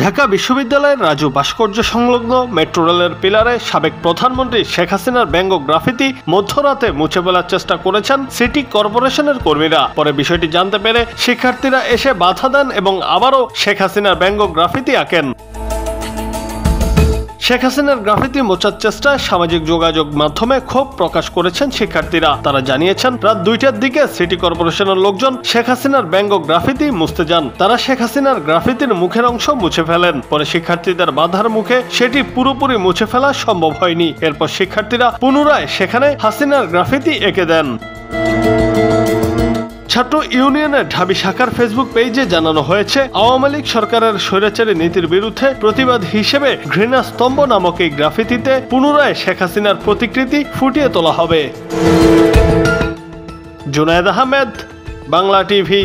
ঢাকা বিশ্ববিদ্যালয়ের রাজু ভাস্কর্য সংলগ্ন মেট্রো রেলের পিলারে সাবেক প্রধানমন্ত্রী শেখ হাসিনার ব্যঙ্গ গ্রাফিতি মধ্যরাতে মুছে ফেলার চেষ্টা করেছেন সিটি কর্পোরেশনের কর্মীরা। পরে বিষয়টি জানতে পেরে শিক্ষার্থীরা এসে বাধা দেন এবং আবারও শেখ হাসিনার ব্যঙ্গ গ্রাফিতি আঁকেন। শেখ হাসিনার গ্রাফিতি মোছার চেষ্টায় সামাজিক যোগাযোগ মাধ্যমে ক্ষোভ প্রকাশ করেছেন শিক্ষার্থীরা। তারা জানিয়েছেন, রাত 2টার দিকে সিটি কর্পোরেশনের লোকজন শেখ হাসিনার ব্যঙ্গ গ্রাফিতি মুছতে যান। তারা শেখ হাসিনার গ্রাফিতির মুখের অংশ মুছে ফেলেন। পরে শিক্ষার্থীদের বাধার মুখে সেটি পুরোপুরি মুছে ফেলা সম্ভব হয়নি। এরপর শিক্ষার্থীরা পুনরায় সেখানে হাসিনার গ্রাফিতি এঁকে দেন। ছাত্র ইউনিয়নের ঢাবি শাখার ফেসবুক পেজে জানানো হয়েছে, আওয়ামী লীগ সরকারের স্বৈরাচারী নীতির বিরুদ্ধে প্রতিবাদ হিসেবে ঘৃণা স্তম্ভ নামক এই গ্রাফিতিতে পুনরায় শেখ হাসিনার প্রতিকৃতি ফুটিয়ে তোলা হবে। জুনায়েদ আহমেদ, বাংলা টিভি।